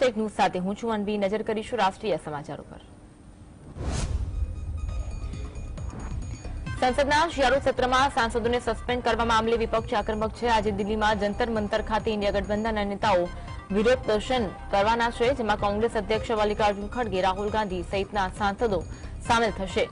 Fake news સાથે હું છું અનવી. નજર કરીશું રાષ્ટ્રીય સમાચારો પર. સંસદના શિયાળુ સત્રમાં સાંસદોને સસ્પેન્ડ કરવા મામલે વિપક્ષ આક્રમક છે. આજે દિલ્હીમાં જંતર મંતર ખાતે ઇન્ડિયા ગઠબંધનના નેતાઓ વિરોધ પ્રદર્શન કરવાના છે, જેમાં કોંગ્રેસ અધ્યક્ષ મલ્લિકાર્જુન ખડગે, રાહુલ ગાંધી સહિતના સાંસદો સામેલ થશે.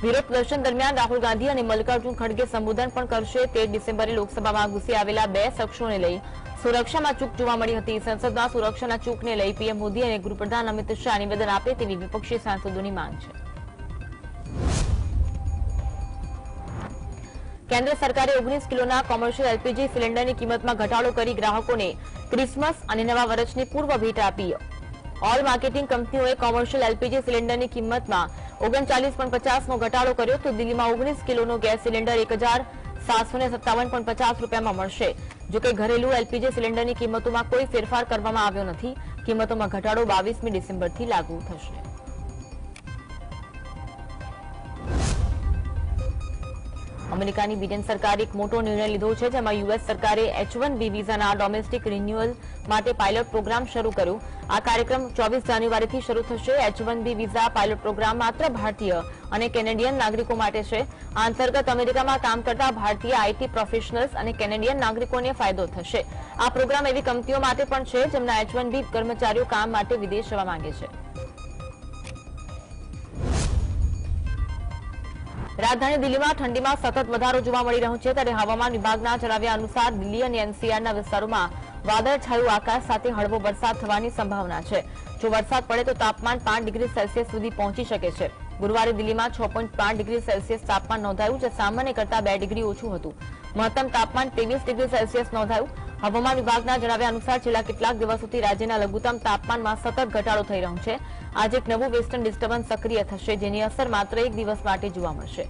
વિરોધ પ્રદર્શન દરમિયાન રાહુલ ગાંધી અને મલ્લિકાર્જુન ખડગે સંબોધન પણ કરશે. 13 ડિસેમ્બરે લોકસભામાં ઘૂસી આવેલા 2 શખ્સોને લઈ સુરક્ષામાં ચૂક જોવા મળી હતી. સંસદમાં સુરક્ષાના ચૂકને લઈ પીએમ મોદી અને ગૃહપ્રધાન અમિત શાહ નિવેદન આપે તેવી વિપક્ષી સાંસદોની માંગ છે. કેન્દ્ર સરકારે 19 કિલોના કોમર્શિયલ એલપીજી સિલિન્ડરની કિંમતમાં ઘટાડો કરી ગ્રાહકોને ક્રિસમસ અને નવા વર્ષની પૂર્વ ભેટ આપી. ઓલ માર્કેટિંગ કંપનીઓએ કોમર્શિયલ એલપીજી સિલિન્ડરની કિંમતમાં 39.50નો ઘટાડો કર્યો તો દિલ્હીમાં 19 કિલોનો ગેસ સિલિન્ડર 1757.50 રૂપિયામાં મળશે. જોકે ઘરેલું એલપીજી સિલિન્ડરની કિંમતોમાં કોઈ ફેરફાર કરવામાં આવ્યો નથી. કિંમતોમાં ઘટાડો 22મી ડિસેમ્બરથી લાગુ થશે. અમેરિકાની બીડન સરકારે એક મોટો નિર્ણય લીધો છે, જેમાં યુએસ સરકારે H-1B વિઝાના ડોમેસ્ટિક રિન્યુઅલ માટે પાયલોટ પ્રોગ્રામ શરૂ કર્યો. આ કાર્યક્રમ 24 જાન્યુઆરીથી શરૂ થશે. H-1B વિઝા પાયલોટ પ્રોગ્રામ માત્ર ભારતીય અને કેનેડિયન નાગરિકો માટે છે. આ અંતર્ગત અમેરિકામાં કામ કરતા ભારતીય આઈટી પ્રોફેશનલ્સ અને કેનેડિયન નાગરિકોને ફાયદો થશે. આ પ્રોગ્રામ એવી કંપનીઓ માટે પણ છે જેમના H-1B કર્મચારીઓ કામ માટે વિદેશ જવા માંગે છે. રાજધાની દિલ્હીમાં ઠંડીમાં સતત વધારો જોવા મળી રહ્યો છે, ત્યારે હવામાન વિભાગના જણાવ્યા અનુસાર દિલ્હી અને એનસીઆરના વિસ્તારોમાં વાદળછાયું આકાશ સાથે હળવો વરસાદ થવાની સંભાવના છે. જો વરસાદ પડે તો તાપમાન 5 ડિગ્રી સેલ્સિયસ સુધી પહોંચી શકે છે. ગુરુવારે દિલ્હીમાં 6.5 ડિગ્રી સેલ્સિયસ તાપમાન નોંધાયું, જે સામાન્ય કરતાં 2 ડિગ્રી ઓછું હતું. મહત્તમ તાપમાન 23 ડિગ્રી સેલ્સિયસ નોંધાયું. હવામાન વિભાગના જણાવ્યા અનુસાર છેલ્લા કેટલાક દિવસોથી રાજ્યના લઘુત્તમ તાપમાનમાં સતત ઘટાડો થઈ રહ્યો છે. આજે એક નવું વેસ્ટર્ન ડિસ્ટર્બન્સ સક્રિય થશે, જેની અસર માત્ર એક દિવસ માટે જોવા મળશે.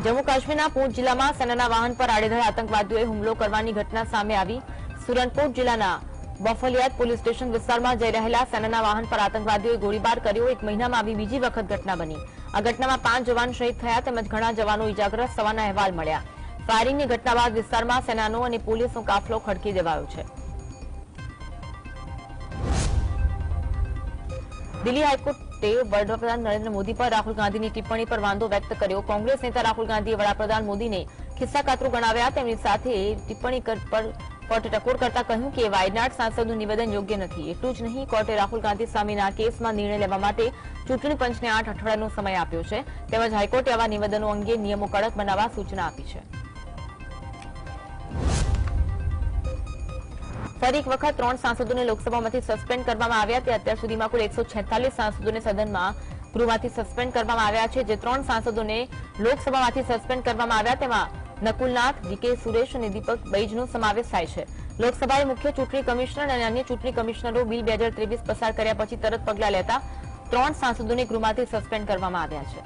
જમ્મુ કાશ્મીરના પૂંછ જિલ્લામાં સેનાના વાહન પર આડેધડ આતંકવાદીઓએ હુમલો કરવાની ઘટના સામે આવી. સુરનકોટ જિલ્લાના બફલિયાત પોલીસ સ્ટેશન વિસ્તારમાં જઈ રહેલા સેનાના વાહન પર આતંકવાદીઓએ ગોળીબાર કર્યો. એક મહિનામાં આવી બીજી વખત ઘટના બની. આ ઘટનામાં 5 જવાન શહીદ થયા તેમજ ઘણા જવાનો ઇજાગ્રસ્ત થવાના અહેવાલ મળ્યા. ફાયરિંગની ઘટના બાદ વિસ્તારમાં સેનાનો અને પોલીસનો કાફલો ખડકી દેવાયો છે. દિલ્હી હાઈકોર્ટે વડાપ્રધાન નરેન્દ્ર મોદી પર રાહુલ ગાંધીની ટિપ્પણી પર વાંધો વ્યક્ત કર્યો. કોંગ્રેસ નેતા રાહુલ ગાંધીએ વડાપ્રધાન મોદીને ખિસ્સાકાતરું ગણાવ્યા. તેમની સાથે ટિપ્પણી પર ટકોર કરતા કહ્યું કે વાયનાડ સાંસદનું નિવેદન યોગ્ય નથી. એટલું જ નહીં, કોર્ટે રાહુલ ગાંધી સામેના કેસમાં નિર્ણય લેવા માટે ચૂંટણી પંચને 8 અઠવાડિયાનો સમય આપ્યો છે. તેમજ હાઈકોર્ટે આવા નિવેદનો અંગે નિયમો કડક બનાવવા સૂચના આપી છે. ફરી એક વખત 3 સાંસદોને લોકસભામાંથી સસ્પેન્ડ કરવામાં આવ્યા. તે અત્યાર સુધીમાં કુલ 146 સાંસદોને સદનમાં ગૃહમાંથી સસ્પેન્ડ કરવામાં આવ્યા છે. જે 3 સાંસદોને લોકસભામાંથી સસ્પેન્ડ કરવામાં આવ્યા તેમાં નકુલનાથ, ડીકે સુરેશ અને દીપક બૈજનો સમાવેશ થાય છે. લોકસભાએ મુખ્ય ચૂંટણી કમિશનર અને અન્ય ચૂંટણી કમિશનરો બિલ 2023 પસાર કર્યા પછી તરત પગલાં લેતા 3 સાંસદોને ગૃહમાંથી સસ્પેન્ડ કરવામાં આવ્યા છે.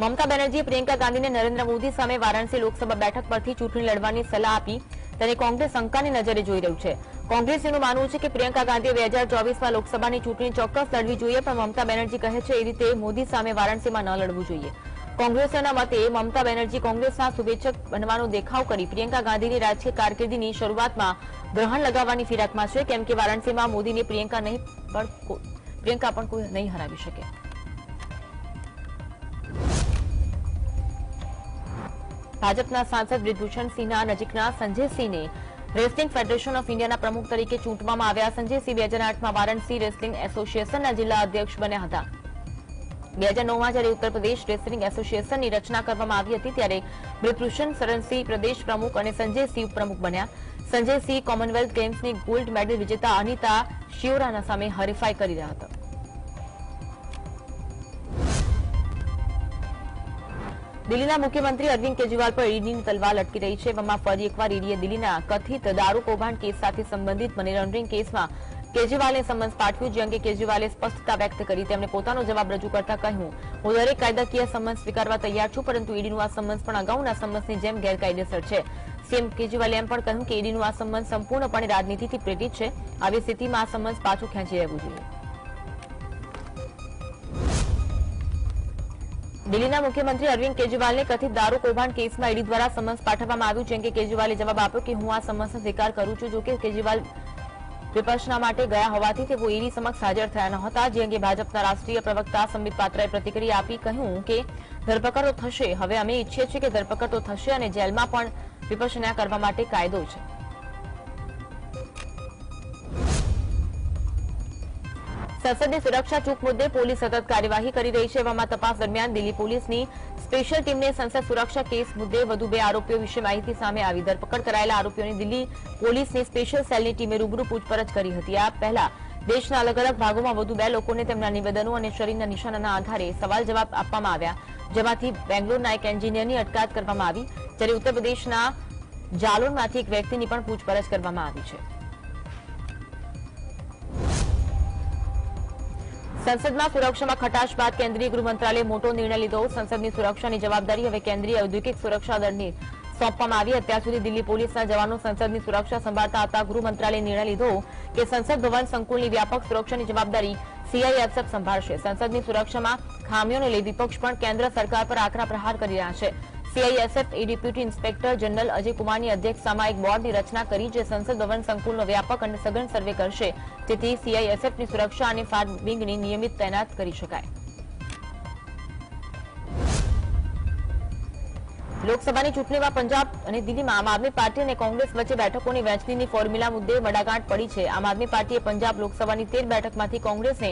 મમતા બેનર્જીએ પ્રિયંકા ગાંધીને નરેન્દ્ર મોદી સામે વારાણસી લોકસભા બેઠક પરથી ચૂંટણી લડવાની સલાહ આપી. તેને કોંગ્રેસ શંકાની નજરે જોઈ રહ્યું છે. કોંગ્રેસીનું માનવું છે કે પ્રિયંકા ગાંધીએ 2024માં લોકસભાની ચૂંટણી ચોક્કસ લડવી જોઈએ, પણ મમતા બેનર્જી કહે છે એ રીતે મોદી સામે વારાણસીમાં ન લડવું જોઈએ. કોંગ્રેસના મતે મમતા બેનર્જી કોંગ્રેસના શુભેચ્છક બનવાનો દેખાવ કરી પ્રિયંકા ગાંધીની રાજકીય કારકિર્દીની શરૂઆતમાં ગ્રહણ લગાવવાની ફિરાકમાં છે, કેમ કે વારાણસીમાં મોદીને પ્રિયંકા પણ કોઈ નહીં હરાવી શકે. ભાજપના સાંસદ બ્રિજભૂષણસિંહના નજીકના સંજયસિંહને રેસલિંગ ફેડરેશન ઓફ ઇન્ડિયાના પ્રમુખ તરીકે ચૂંટવામાં આવ્યા. સંજયસિંહ 2008માં વારાણસી રેસલિંગ એસોસિએશનના જિલ્લા અધ્યક્ષ બન્યા હતા. 2009માં જ્યારે ઉત્તર પ્રદેશ રેસલિંગ એસોસિએશનની રચના કરવામાં આવી હતી ત્યારે બ્રિજભૂષણ શરણસિંહ પ્રદેશ પ્રમુખ અને સંજયસિંહ ઉપપ્રમુખ બન્યા. સંજયસિંહ કોમનવેલ્થ ગેમ્સની ગોલ્ડ મેડલ વિજેતા અનિતા શિયોરાના સામે હરીફાઈ કરી રહ્યા હતા. દિલ્હીના મુખ્યમંત્રી અરવિંદ કેજરીવાલ પર ઈડીની તલવાર લટકી રહી છે. એવામાં ફરી એકવાર ઈડીએ દિલ્હીના કથિત દારૂ કૌભાંડ કેસ સાથે સંબંધિત મની લોન્ડરિંગ કેસમાં કેજરીવાલને સમન્સ પાઠવ્યું, જે અંગે કેજરીવાલે સ્પષ્ટતા વ્યક્ત કરી. તેમણે પોતાનો જવાબ રજૂ કરતા કહ્યું, હું દરેક કાયદાકીય સમન્સ સ્વીકારવા તૈયાર છું, પરંતુ ઈડીનું આ સમન્સ પણ અગાઉના સમન્સની જેમ ગેરકાયદેસર છે. સીએમ કેજરીવાલે એમ પણ કહ્યું કે ઈડીનું આ સમન્સ સંપૂર્ણપણે રાજનીતિથી પ્રેરિત છે. આવી સ્થિતિમાં આ સમન્સ પાછું ખેંચી લેવું જોઈએ. દિલ્હીના મુખ્યમંત્રી અરવિંદ કેજરીવાલને કથિત દારૂ કૌભાંડ કેસમાં ઈડી દ્વારા સમન્સ પાઠવવામાં આવ્યું છે કે કેજરીવાલે જવાબ આપ્યો કે હું આ સમન્સનો સ્વીકાર કરું છું. જો કે કેજરીવાલ વિપક્ષના માટે ગયા હોવાથી તેઓ ઈડી સમક્ષ હાજર થયા નહોતા, જે અંગે ભાજપના રાષ્ટ્રીય પ્રવક્તા સંબિત પાત્રાએ પ્રતિક્રિયા આપી કહ્યું કે ધરપકડ તો થશે. હવે અમે ઈચ્છીએ છીએ કે ધરપકડ તો થશે અને જેલમાં પણ વિપક્ષના કરવા માટે કાયદો છે. સંસદની સુરક્ષા ચૂક મુદ્દે પોલીસ સતત કાર્યવાહી કરી રહી છે. એવામાં તપાસ દરમિયાન દિલ્હી પોલીસની સ્પેશિયલ ટીમને સંસદ સુરક્ષા કેસ મુદ્દે વધુ 2 આરોપીઓ વિશે માહિતી સામે આવી. ધરપકડ કરાયેલા આરોપીઓની દિલ્હી પોલીસની સ્પેશિયલ સેલની ટીમે રૂબરૂ પૂછપરછ કરી હતી. આ પહેલા દેશના અલગ અલગ ભાગોમાં વધુ 2 લોકોને તેમના નિવેદનો અને શરીરના નિશાનના આધારે સવાલ જવાબ આપવામાં આવ્યા, જેમાંથી બેંગ્લોરના એક એન્જિનિયરની અટકાયત કરવામાં આવી, જ્યારે ઉત્તર પ્રદેશના જાલોનમાંથી એક વ્યક્તિની પણ પૂછપરછ કરવામાં આવી છે. સંસદમાં સુરક્ષામાં ખટાશ બાદ કેન્દ્રીય ગૃહ મંત્રાલયે મોટો નિર્ણય લીધો. સંસદની સુરક્ષાની જવાબદારી હવે કેન્દ્રીય ઔદ્યોગિક સુરક્ષા દળને સોંપવામાં આવી. અત્યાર સુધી દિલ્હી પોલીસના જવાનો સંસદની સુરક્ષા સંભાળતા હતા. ગૃહ મંત્રાલયે નિર્ણય લીધો કે સંસદ ભવન સંકુલની વ્યાપક સુરક્ષાની જવાબદારી સીઆઈએસએફ સંભાળશે. સંસદની સુરક્ષામાં ખામીઓને લઈ વિપક્ષ પણ કેન્દ્ર સરકાર પર આકરા પ્રહાર કરી રહ્યા છે. સીઆઈએસએફ એ ડેપ્યુટી ઇન્સ્પેક્ટર જનરલ અજય કુમારની અધ્યક્ષતામાં એક બોર્ડની રચના કરી, જે સંસદ ભવન સંકુલનો વ્યાપક અને સઘન સર્વે કરશે, જેથી સીઆઈએસએફની સુરક્ષા અને ફાયર વિંગની નિયમિત તૈનાત કરી શકાય. લોકસભાની ચૂંટણીમાં પંજાબ અને દિલ્હીમાં આમ આદમી પાર્ટી અને કોંગ્રેસ વચ્ચે બેઠકોની વહેંચણીની ફોર્મ્યુલા મુદ્દે મડાગાંઠ પડી છે. આમ આદમી પાર્ટીએ પંજાબ લોકસભાની 13 બેઠકમાંથી કોંગ્રેસને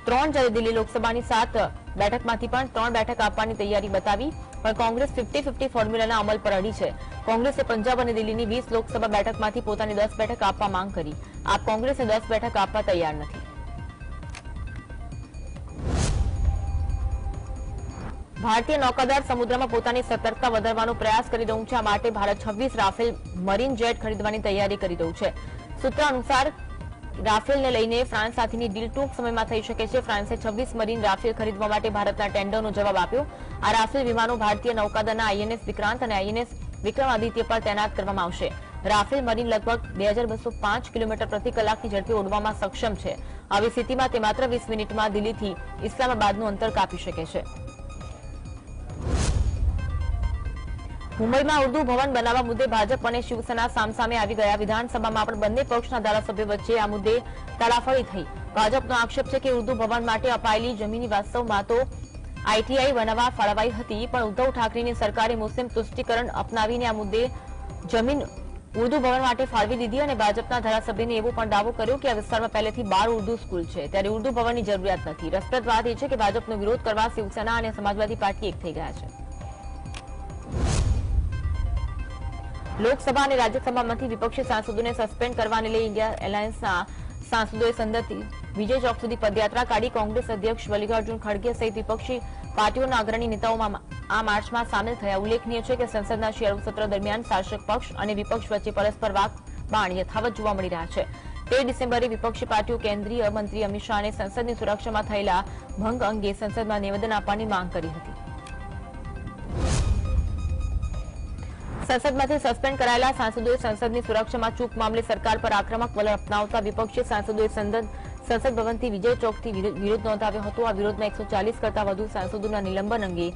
3, જ્યારે દિલ્હી લોકસભાની 7 બેઠકમાંથી પણ 3 બેઠક આપવાની તૈયારી બતાવી, પણ કોંગ્રેસ 50-50 ફોર્મ્યુલાના અમલ પર અડી છે. કોંગ્રેસે પંજાબ અને દિલ્હીની 20 લોકસભા બેઠકમાંથી પોતાની 10 બેઠક આપવા માંગ કરી. આપ કોંગ્રેસને 10 બેઠક આપવા તૈયાર નથી. ભારતીય નૌકાદળ સમુદ્રમાં પોતાની સતર્કતા વધારવાનો પ્રયાસ કરી રહ્યું છે. આ માટે ભારત 26 રાફેલ મરીન જેટ ખરીદવાની તૈયારી કરી રહ્યું છે. સૂત્ર અનુસાર રાફેલને લઈને ફ્રાન્સ સાથેની ડીલ ટૂંક સમયમાં થઈ શકે છે. ફ્રાન્સે 26 મરીન રાફેલ ખરીદવા માટે ભારતના ટેન્ડરનો જવાબ આપ્યો. આ રાફેલ વિમાનો ભારતીય નૌકાદળના આઈએનએસ વિક્રાંત અને આઈએનએસ વિક્રમાદિત્ય પર તૈનાત કરવામાં આવશે. રાફેલ મરીન લગભગ 2205 કિલોમીટર પ્રતિ કલાકની ઝડપે ઉડવામાં સક્ષમ છે. આવી સ્થિતિમાં તે માત્ર 20 મિનિટમાં દિલ્હીથી ઇસ્લામાબાદનું અંતર કાપી શકે છે. મુંબઈમાં ઉર્દુ ભવન બનાવવા મુદ્દે ભાજપ અને શિવસેના સામસામે આવી ગયા. વિધાનસભામાં પણ બંને પક્ષના ધારાસભ્યો વચ્ચે આ મુદ્દે તાળાફળી થઈ. ભાજપનો આક્ષેપ છે કે ઉર્દુ ભવન માટે અપાયેલી જમીન વાસ્તવમાં તો આઈટીઆઈ બનાવવા ફાળવાઈ હતી, પણ ઉદ્ધવ ઠાકરેની સરકારે મુસ્લિમ તુષ્ટિકરણ અપનાવીને આ મુદ્દે જમીન ઉર્દુ ભવન માટે ફાળવી દીધી. અને ભાજપના ધારાસભ્યને એવો પણ દાવો કર્યો કે આ વિસ્તારમાં પહેલેથી 12 ઉર્દુ સ્કૂલ છે, ત્યારે ઉર્દુ ભવનની જરૂરિયાત નથી. રસપ્રદ વાત એ છે કે ભાજપનો વિરોધ કરવા શિવસેના અને સમાજવાદી પાર્ટી એક થઈ ગયા છે. લોકસભા અને રાજ્યસભામાંથી વિપક્ષી સાંસદોને સસ્પેન્ડ કરવાને લઈ ઇન્ડિયા એલાયન્સના સાંસદોએ સંસદથી વિજય ચોક સુધી પદયાત્રા કાઢી. કોંગ્રેસ અધ્યક્ષ મલ્લિકાર્જુન ખડગે સહિત વિપક્ષી પાર્ટીઓના અગ્રણી નેતાઓમાં આ માર્ચમાં સામેલ થયા. ઉલ્લેખનીય છે કે સંસદના શિયાળુ સત્ર દરમિયાન શાસક પક્ષ અને વિપક્ષ વચ્ચે પરસ્પર વાકબાણ યથાવત જોવા મળી રહ્યા છે. 13 ડિસેમ્બરે વિપક્ષી પાર્ટીઓ કેન્દ્રીય મંત્રી અમિત શાહને સંસદની સુરક્ષામાં થયેલા ભંગ અંગે સંસદમાં નિવેદન આપવાની માંગ કરી હતી. સંસદમાંથી સસ્પેન્ડ કરાયેલા સાંસદોએ સંસદની સુરક્ષામાં ચૂક મામલે સરકાર પર આક્રમક વલણ અપનાવતા વિપક્ષી સાંસદોએ સંસદ ભવનથી વિજય ચોકથી વિરોધ નોંધાવ્યો હતો. આ વિરોધમાં 140 કરતા વધુ સાંસદોના નિલંબન અંગે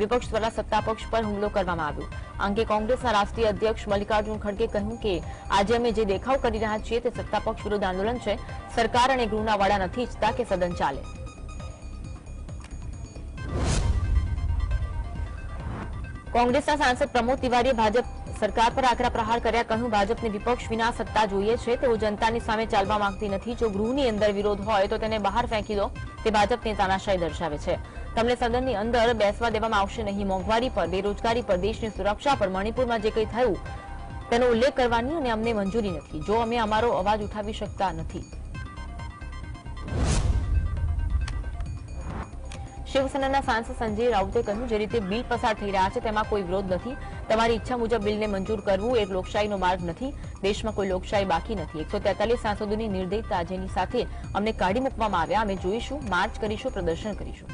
વિપક્ષ દ્વારા સત્તાપક્ષ પર હુમલો કરવામાં આવ્યો. આ અંગે કોંગ્રેસના રાષ્ટ્રીય અધ્યક્ષ મલ્લિકાર્જુન ખડગે કહ્યું કે આજે અમે જે દેખાવ કરી રહ્યા છીએ તે સત્તાપક્ષ વિરુદ્ધ આંદોલન છે. સરકાર અને ગૃહના વડા નથી ઈચ્છતા કે સદન ચાલે. કોંગ્રેસના સાંસદ પ્રમોદ તિવારીએ ભાજપ સરકાર પર આકરા પ્રહાર કર્યા. કહ્યું, ભાજપને વિપક્ષ વિના સત્તા જોઈએ છે. તેઓ જનતાની સામે ચાલવા માંગતી નથી. જો ગૃહની અંદર વિરોધ હોય તો તેને બહાર ફેંકી દો. તે ભાજપની તાનાશાહી દર્શાવે છે. તમને સદનની અંદર બેસવા દેવામાં આવશે નહીં. મોંઘવારી પર, બેરોજગારી પર, દેશની સુરક્ષા પર, મણિપુરમાં જે કંઈ થયું તેનો ઉલ્લેખ કરવાની અને અમને મંજૂરી નથી. જો અમે અમારો અવાજ ઉઠાવી શકતા નથી. શિવસેનાના સાંસદ સંજય રાઉતે કહ્યું, જે રીતે બિલ પસાર થઈ રહ્યા છે તેમાં કોઈ વિરોધ નથી. તમારી ઈચ્છા મુજબ બિલને મંજૂર કરવું એ લોકશાહીનો માર્ગ નથી. દેશમાં કોઈ લોકશાહી બાકી નથી. 143 સાંસદોની નિર્દયતા જેની સાથે અમને કાઢી મૂકવામાં આવ્યા. અમે જોઈશું, માર્ચ કરીશું, પ્રદર્શન કરીશું.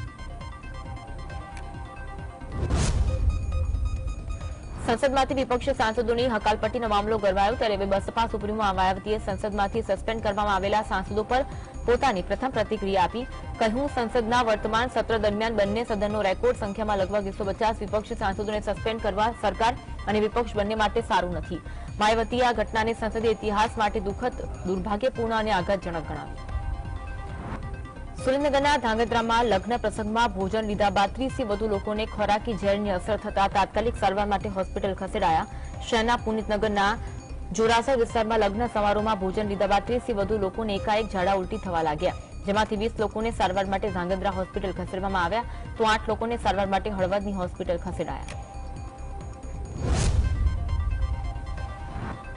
સંસદમાંથી વિપક્ષી સાંસદોની હકાલપટ્ટીનો મામલો ગરમાયો ત્યારે હવે બસપા સુપ્રીમો માયાવતીએ સંસદમાંથી સસ્પેન્ડ કરવામાં આવેલા સાંસદો પર પોતાની પ્રથમ પ્રતિક્રિયા આપી. કહ્યું, સંસદના વર્તમાન સત્ર દરમિયાન બંને સદનનો રેકોર્ડ સંખ્યામાં લગભગ 150 વિપક્ષી સાંસદોને સસ્પેન્ડ કરવા સરકાર અને વિપક્ષ બંને માટે સારું નથી. માયાવતીએ આ ઘટનાને સંસદીય ઇતિહાસ માટે દુઃખદ, દુર્ભાગ્યપૂર્ણ અને આઘાતજનક ગણાવી. સુરેન્દ્રનગરના ધાંગધ્રામાં લગ્ન પ્રસંગમાં ભોજન લીધા બાદ 30 થી વધુ લોકોને ખોરાકી ઝેરની અસર થતા તાત્કાલિક સારવાર માટે હોસ્પિટલ ખસેડાયા. શહેરના પુનિતનગરના જોરાસર વિસ્તારમાં લગ્ન સમારોહમાં ભોજન લીધા બાદ 30 થી વધુ લોકોને એકાએક ઝાડા ઉલટી થવા લાગ્યા, જેમાંથી 20 લોકોને સારવાર માટે ધાંગધ્રા હોસ્પિટલ ખસેડવામાં આવ્યા તો 8 લોકોને સારવાર માટે હળવદની હોસ્પિટલ ખસેડાયા.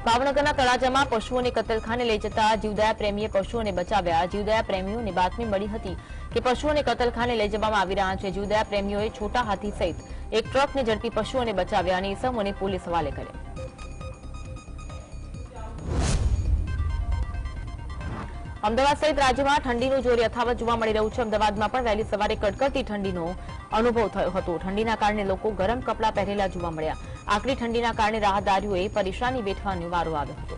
ભાવનગરના તળાજામાં પશુઓને કતલખાને લઈ જતા જીવદયા પ્રેમીએ પશુઓને બચાવ્યા. જીવદયા પ્રેમીઓને બાતમી મળી હતી કે પશુઓને કતલખાને લઈ જવામાં આવી રહ્યા છે. જીવદયા પ્રેમીઓએ છોટા હાથી સહિત એક ટ્રકને ઝડપી પશુઓને બચાવ્યા અને ઇસમોને પોલીસ હવાલે કર્યા. અમદાવાદ સહિત રાજ્યમાં ઠંડીનું જોર યથાવત જોવા મળી રહ્યું છે. અમદાવાદમાં પણ વહેલી સવારે કડકડતી ઠંડીનો અનુભવ થયો હતો. ઠંડીના કારણે લોકો ગરમ કપડાં પહેરેલા જોવા મળ્યા. આકરી ઠંડીના કારણે રાહદારીઓએ પરેશાની વેઠવાનો વારો આવ્યો હતો.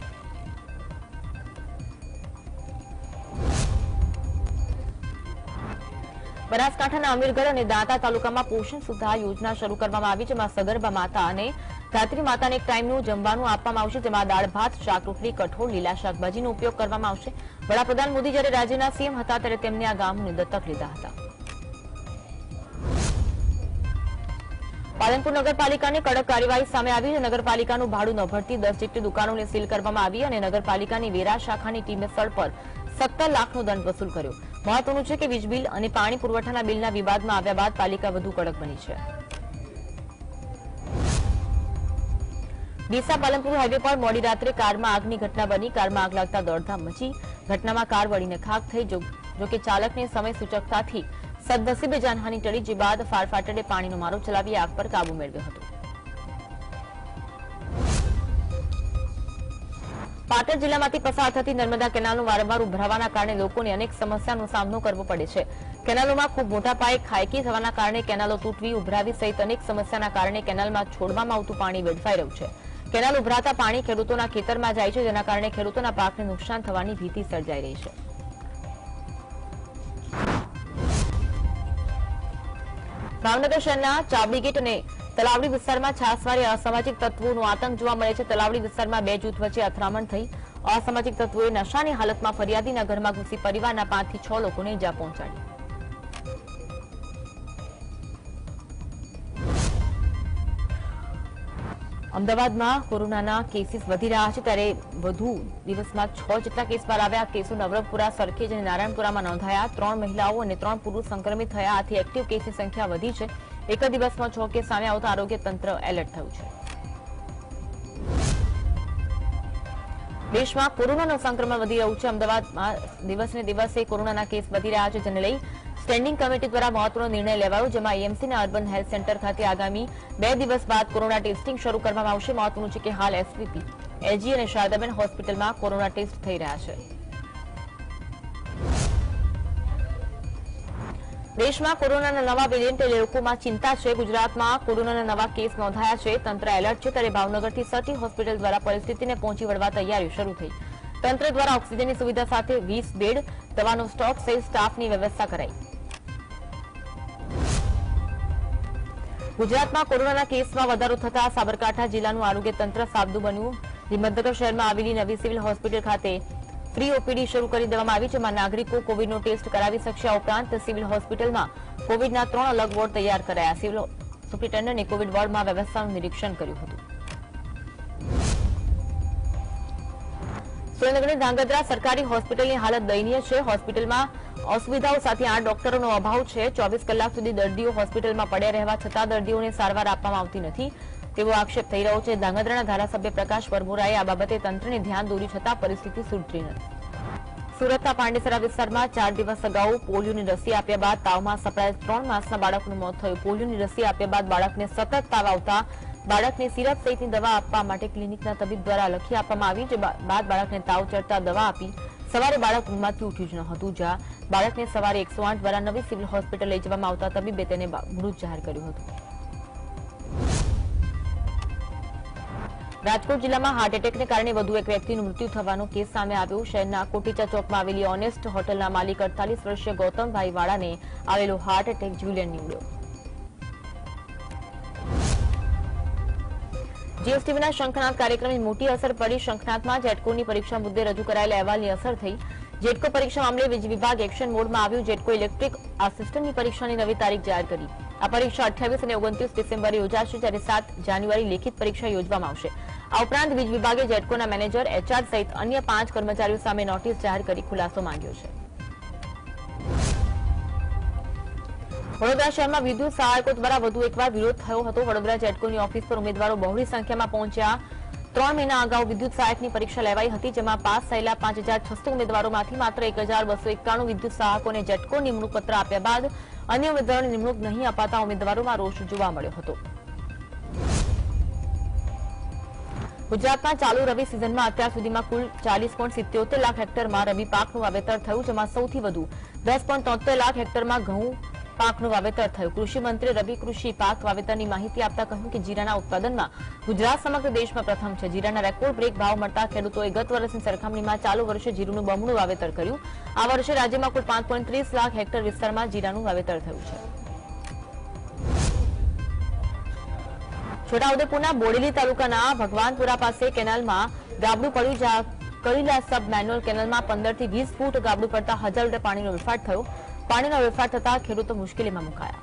બનાસકાંઠાના અમીરગઢ અને દાંતા તાલુકામાં પોષણ સુધા યોજના શરૂ કરવામાં આવી, જેમાં સગર્ભા માતા અને ધાત્રી માતાને એક ટાઈમનું જમવાનું આપવામાં આવશે, જેમાં દાળ ભાત, શાક રોટલી, કઠોળ, લીલા શાકભાજીનો ઉપયોગ કરવામાં આવશે. વડાપ્રધાન મોદી જ્યારે રાજ્યના સીએમ હતા ત્યારે તેમને આ ગામોને દત્તક લીધા હતા. પાલનપુર નગરપાલિકાની કડક કાર્યવાહી સામે આવી. નગરપાલિકાનું ભાડું ન ભરતી 10 જેટલી દુકાનોને સીલ કરવામાં આવી અને નગરપાલિકાની વેરા શાખાની ટીમે સ્થળ પર 17 લાખનો દંડ વસૂલ કર્યો. મહત્વનું છે કે વીજ બિલ અને પાણી પુરવઠાના બિલના વિવાદમાં આવ્યા બાદ પાલિકા વધુ કડક બની છે. ડીસા પાલનપુર હાઈવે પર મોડી રાત્રે કારમાં આગની ઘટના બની. કારમાં આગ લાગતા દોડધામ મચી. ઘટનામાં કાર વળીને ખાખ થઈ. જોકે ચાલકને સમય સૂચકતાથી સદનસીબે જાનહાની ટળી, જે બાદ ફાયર ફાઈટરે પાણીનો મારો ચલાવી આગ પર કાબુ મેળવ્યો હતો. પાટણ જિલ્લામાંથી પસાર થતી નર્મદા કેનાલનું વારંવાર ઉભરાવાના કારણે લોકોને અનેક સમસ્યાનો સામનો કરવો પડે છે. કેનાલોમાં ખૂબ મોટા પાયે ખાયકી થવાના કારણે કેનાલો તૂટવી, ઉભરાવી સહિત અનેક સમસ્યાના કારણે કેનાલમાં છોડવામાં આવતું પાણી વેડફાઈ રહ્યું છે. કેનાલ ઉભરાતા પાણી ખેડૂતોના ખેતરમાં જાય છે, જેના કારણે ખેડૂતોના પાકને નુકસાન થવાની ભીતિ સર્જાઈ રહી છે. ભાવનગર શહેરના ચાવડી ગેટ અને તલાવડી વિસ્તારમાં છાસવારે અસામાજિક તત્વોનો આતંક જોવા મળે છે. તલાવડી વિસ્તારમાં બે જૂથ વચ્ચે અથડામણ થઈ. અસામાજિક તત્વોએ નશાની હાલતમાં ફરિયાદીના ઘરમાં ઘૂસી પરિવારના 5 થી 6 લોકોને ઈજા પહોંચાડી. અમદાવાદમાં કોરોનાના કેસીસ વધી રહ્યા છે, ત્યારે વધુ દિવસમાં 6 જેટલા કેસ બહાર આવ્યા. કેસો નવરંગપુરા, સરખેજ અને નારાયણપુરામાં નોંધાયા. 3 મહિલાઓ અને 3 પુરુષ સંક્રમિત થયા. આથી એક્ટિવ કેસની સંખ્યા વધી છે. એક જ દિવસમાં 6 કેસ સામે આવતા આરોગ્ય તંત્ર એલર્ટ થયું છે. દેશમાં કોરોનાનું સંક્રમણ વધી રહ્યું છે. અમદાવાદમાં દિવસને દિવસે કોરોનાના કેસ વધી રહ્યા છે, જેને લઈ સ્ટેન્ડિંગ કમિટી દ્વારા મહત્વનો નિર્ણય લેવાયો, જેમાં એએમસીના અર્બન હેલ્થ સેન્ટર ખાતે આગામી 2 દિવસ બાદ કોરોના ટેસ્ટિંગ શરૂ કરવામાં આવશે. મહત્વનું છે કે હાલ એસવીપી, એલજી અને શારદાબેન હોસ્પિટલમાં કોરોના ટેસ્ટ થઈ રહ્યા છે. દેશમાં કોરોનાના નવા વેરિયન્ટ લોકોમાં ચિંતા છે. ગુજરાતમાં કોરોનાના નવા કેસ નોંધાયા છે. તંત્ર એલર્ટ છે, ત્યારે ભાવનગરથી સટી હોસ્પિટલ દ્વારા પરિસ્થિતિને પહોંચી વળવા તૈયારીઓ શરૂ થઈ. તંત્ર દ્વારા ઓક્સિજનની સુવિધા સાથે 20 બેડ, દવાનો સ્ટોક સહિત સ્ટાફની વ્યવસ્થા કરાઈ. ગુજરાતમાં કોરોનાના કેસમાં વધારો થતા સાબરકાંઠા જિલ્લાનું આરોગ્ય તંત્ર સાબદું બન્યું. હિંમતનગર શહેરમાં આવેલી નવી સિવિલ હોસ્પિટલ ખાતે ફ્રી ઓપીડી શરૂ કરી દેવામાં આવી, જેમાં નાગરિકો કોવિડનો ટેસ્ટ કરાવી શકશે. આ ઉપરાંત સિવિલ હોસ્પિટલમાં કોવિડના 3 અલગ વોર્ડ તૈયાર કરાયા. સિવિલ સુપ્રિન્ટેન્ડન્ટે કોવિડ વોર્ડમાં વ્યવસ્થાનું નિરીક્ષણ કર્યું હતું. સુરેન્દ્રનગરની ધાંગધ્રા સરકારી હોસ્પિટલની હાલત દયનીય છે. હોસ્પિટલમાં અસુવિધાઓ સાથે 8 ડોક્ટરોનો અભાવ છે. 24 કલાક સુધી દર્દીઓ હોસ્પિટલમાં પડ્યા રહેવા છતાં દર્દીઓને સારવાર આપવામાં આવતી નથી, તેવો આક્ષેપ થઈ રહ્યો છે. ધાંગધ્રાના ધારાસભ્ય પ્રકાશ પરભોરાએ આ બાબતે તંત્રને ધ્યાન દોર્યું છતાં પરિસ્થિતિ સુધરી નથી. સુરતના પાંડેસરા વિસ્તારમાં 4 દિવસ અગાઉ પોલિયોની રસી આપ્યા બાદ તાવમાં સપડાયેલ 3 માસના બાળકનું મોત થયું. પોલિયોની રસી આપ્યા બાદ બાળકને સતત તાવ આવતા બાળકને સિરપ સહિતની દવા આપવા માટે ક્લિનિકના તબીબ દ્વારા લખી આપવામાં આવી, જે બાદ બાળકને તાવ ચડતા દવા આપી સવારે બાળક ઊંઘમાંથી ઉઠ્યું જ ન હતું. જ્યાં બાળકને સવારે 108 દ્વારા નવી સિવિલ હોસ્પિટલ લઈ જવામાં આવતા તબીબે તેને મૃત જાહેર કર્યું હતું. રાજકોટ જિલ્લામાં હાર્ટ એટેકને કારણે વધુ એક વ્યક્તિનું મૃત્યુ થવાનો કેસ સામે આવ્યો. શહેરના કોટીચા ચોકમાં આવેલી ઓનેસ્ટ હોટલના માલિક 48 વર્ષીય ગૌતમભાઈ વાળાને આવેલો હાર્ટ એટેક જીવલેણ નીવડ્યો. જીએસટીવીના શંખનાદ કાર્યક્રમની મોટી અસર પડી. શંખનાદમાં જેટકોની પરીક્ષા મુદ્દે રજૂ કરાયેલા અહેવાલની અસર થઈ. જેટકો પરીક્ષા મામલે વીજ વિભાગ એક્શન મોડમાં આવ્યું. જેટકો ઇલેક્ટ્રિક આસિસ્ટન્ટની પરીક્ષાની નવી તારીખ જાહેર કરી. આ પરીક્ષા 28 અને 29 ડિસેમ્બરે યોજાશે, જ્યારે 7 જાન્યુઆરી લેખિત પરીક્ષા યોજવામાં આવશે. આ ઉપરાંત વીજ વિભાગે જેટકોના મેનેજર, એચઆર સહિત અન્ય 5 કર્મચારીઓ સામે નોટિસ જાહેર કરી ખુલાસો માંગ્યો છે. વડોદરા શહેરમાં વિદ્યુત સહાયકો દ્વારા વધુ એકવાર વિરોધ થયો હતો. વડોદરા જેટકોની ઓફિસ પર ઉમેદવારો બહોળી સંખ્યામાં પહોંચ્યા. 3 મહિના અગાઉ વિદ્યુત સહાયકની પરીક્ષા લેવાઈ હતી, જેમાં પાસ થયેલા 5600 ઉમેદવારોમાંથી માત્ર 1291 વિદ્યુત સહાયકોને જેટકો નિમણૂક પત્ર આપ્યા બાદ અન્ય ઉમેદવારોને નિમણૂક નહીં અપાતા ઉમેદવારોમાં રોષ જોવા મળ્યો હતો. ગુજરાતમાં ચાલુ રવિ સિઝનમાં અત્યાર સુધીમાં કુલ 40.77 લાખ હેક્ટરમાં રવિ પાકનું વાવેતર થયું, જેમાં સૌથી વધુ 10.73 લાખ હેક્ટરમાં ઘઉં પાકનું વાવેતર થયું. કૃષિ મંત્રી રવિ કૃષિ પાક વાવેતરની માહિતી આપતા કહ્યું કે જીરાના ઉત્પાદનમાં ગુજરાત સમગ્ર દેશમાં પ્રથમ છે. જીરાના રેકોર્ડ બ્રેક ભાવ મળતા ખેડૂતોએ ગત વર્ષની સરખામણીમાં ચાલુ વર્ષે જીરુનું બમણું વાવેતર કર્યું. આ વર્ષે રાજ્યમાં કુલ 5.30 લાખ હેક્ટર વિસ્તારમાં જીરાનું વાવેતર થયું છે. છોટાઉદેપુરના બોડેલી તાલુકાના ભગવાનપુરા પાસે કેનાલમાં ગાબડું પડ્યું, જ્યાં કડીલા સબ મેન્યુઅલ કેનાલમાં 15 થી 20 ફૂટ ગાબડું પડતા 1000 લીટર પાણીનો વેડફાટ થયો. પાણીનો વેડફાટ થતા ખેડૂતો મુશ્કેલીમાં મુકાયા.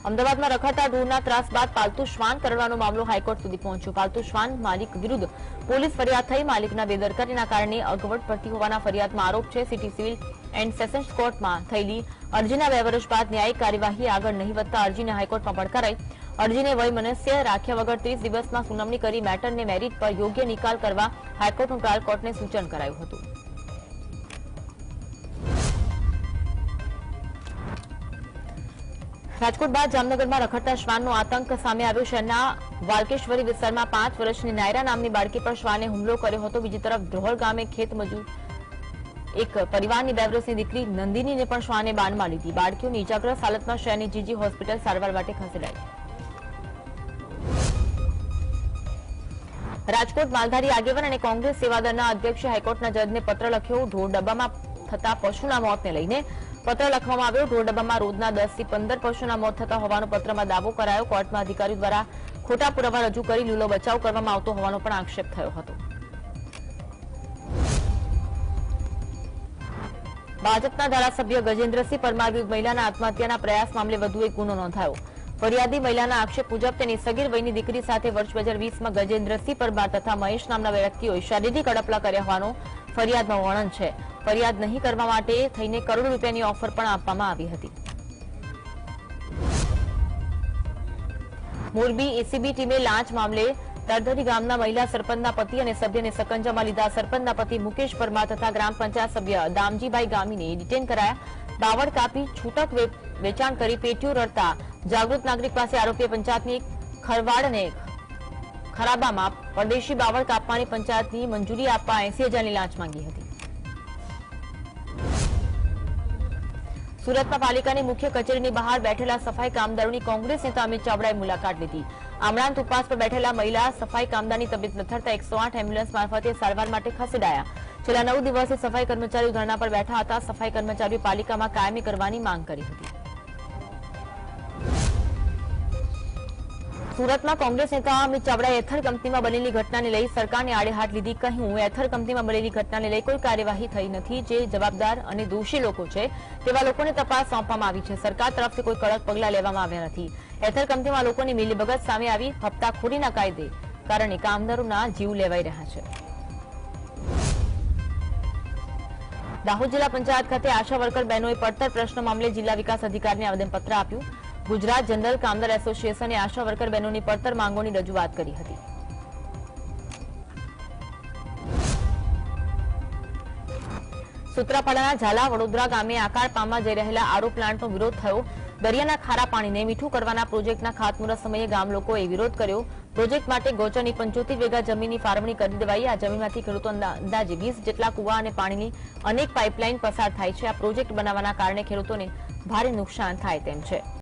અમદાવાદમાં રખડતા ઢોરના ત્રાસ બાદ પાલતુ શ્વાન કરડવાનો મામલો હાઈકોર્ટ સુધી પહોંચ્યો. પાલતુ શ્વાન માલિક વિરુદ્ધ પોલીસ ફરિયાદ થઈ. માલિકના બેદરકારીના કારણે અગવડ પડતી હોવાના ફરિયાદમાં આરોપ છે. સિટી સિવિલ એન્ડ સેશન્સ કોર્ટમાં થયેલી અરજીના 2 વર્ષ બાદ ન્યાયિક કાર્યવાહી આગળ નહીં વધતા અરજીને હાઈકોર્ટમાં પડકારાઈ. અરજીને વયમનસ્ય રાખ્યા વગર 30 દિવસમાં સુનાવણી કરી મેટરને મેરિટ પર યોગ્ય નિકાલ કરવા હાઈકોર્ટનું ટ્રાયલ કોર્ટને સૂચન કરાયું હતું. રાજકોટ બાદ જામનગરમાં રખડતા શ્વાનનો આતંક સામે આવ્યો. શહેરના વાલકેશ્વરી વિસ્તારમાં 5 વર્ષની નાયરા નામની બાળકી પર શ્વાને હુમલો કર્યો હતો. બીજી તરફ ધ્રોહળ ગામે ખેત મજૂર એક પરિવારની 2 વર્ષની દીકરી નંદિનીને પણ શ્વાને બાનમાં લીધી. બાળકીઓની ઇજાગ્રસ્ત હાલતમાં શહેરની જીજી હોસ્પિટલ સારવાર માટે ખસેડાઈ. રાજકોટ માલધારી આગેવાન અને કોંગ્રેસ સેવાદળના અધ્યક્ષે હાઈકોર્ટના જજને પત્ર લખ્યો. ઢોર ડબ્બામાં થતા પશુના મોતને લઈને પત્ર લખવામાં આવ્યો. ઢોર ડબ્બામાં રોજના 10 થી 15 પશુના મોત થતા હોવાનો પત્રમાં દાવો કરાયો. કોર્ટમાં અધિકારીઓ દ્વારા ખોટા પુરાવા રજૂ કરી લીલો બચાવ કરવામાં આવતો હોવાનો પણ આક્ષેપ થયો હતો. ભાજપના ધારાસભ્ય ગજેન્દ્રસિંહ પરમાર વિરુદ્ધ મહિલાના આત્મહત્યાના પ્રયાસ મામલે વધુ એક ગુનો નોંધાયો. ફરિયાદી મહિલાના આક્ષેપ મુજબ તેની સગીર વયની દીકરી સાથે વર્ષ 2020માં ગજેન્દ્રસિંહ પરમાર તથા મહેશ નામના વ્યક્તિઓએ શારીરિક અડપલા કર્યા હોવાનો ફરિયાદમાં વર્ણન છે. ફરિયાદ નહીં કરવા માટે થઈને કરોડો રૂપિયાની ઓફર પણ આપવામાં આવી હતી. મોરબી એસીબી ટીમે લાંચ મામલે તરધરી ગામના મહિલા સરપંચના પતિ અને સભ્યને સકંજામાં લીધા. સરપંચના પતિ મુકેશ પરમાર તથા ગ્રામ પંચાયત સભ્ય દામજીભાઈ ગામીને ડિટેન કરાયા. બાવળ કાપી છૂટક વેચાણ કરી પેટીઓ રડતા જાગૃત નાગરિક પાસે આરોપીએ પંચાયતની ખરવાડ અને ખરાબામાં પરદેશી બાવળ કાપવાની પંચાયતની મંજૂરી આપવા 80,000ની લાંચ માંગી હતી. સુરતમાં પાલિકાની મુખ્ય કચેરીની બહાર બેઠેલા સફાઈ કામદારોની કોંગ્રેસ નેતા અમિત ચાવડાએ મુલાકાત લીધી. આમળાંત ઉપવાસ પર બેઠેલા મહિલા સફાઈ કામદારની તબિયત લથડતા 108 એમ્બ્યુલન્સ મારફતે સારવાર માટે ખસેડાયા. છેલ્લા 9 દિવસથી સફાઈ કર્મચારીઓ ધરણા પર બેઠા હતા. સફાઈ કર્મચારીઓ પાલિકામાં કાયમી કરવાની માંગ કરી હતી. સુરતમાં કોંગ્રેસ નેતા અમિત ચાવડાએ એથર કંપનીમાં બનેલી ઘટનાને લઈ સરકારને આડે હાથ લીધી. કહ્યું, એથર કંપનીમાં બનેલી ઘટનાને લઈ કોઈ કાર્યવાહી થઈ નથી. જે જવાબદાર અને દોષી લોકો છે તેવા લોકોને તપાસ સોંપવામાં આવી છે. સરકાર તરફથી કોઈ કડક પગલાં લેવામાં આવ્યા નથી. એથર કંપનીમાં લોકોની મિલીભગત સામે આવી. હપ્તાખોરીના કાયદે કારણે કામદારોના જીવ લેવાઈ રહ્યા છે. દાહોદ જિલ્લા પંચાયત ખાતે આશા વર્કર બહેનોએ પડતર પ્રશ્ન મામલે જિલ્લા વિકાસ અધિકારીને આવેદનપત્ર આપ્યું. ગુજરાત જનરલ કામદાર એસોસિએશને આશા વર્કર બહેનોની પડતર માંગોની રજૂઆત કરી હતી. સૂત્રાપાડાના ઝાલા વડોદરા ગામે આકાર પામવા જઈ રહેલા આરો પ્લાન્ટનો વિરોધ થયો. દરિયાના ખારા પાણીને મીઠું કરવાના પ્રોજેક્ટના ખાતમુહૂર્ત સમયે ગામ લોકોએ વિરોધ કર્યો. પ્રોજેક્ટ માટે ગોચરની 75 વીઘા જમીનની ફાળવણી કરી દેવાઈ. આ જમીનમાંથી ખેડૂતો અંદાજે 20 જેટલા કુવા અને પાણીની અનેક પાઇપલાઇન પસાર થાય છે. આ પ્રોજેક્ટ બનાવવાના કારણે ખેડૂતોને ભારે નુકસાન થાય તેમ છે.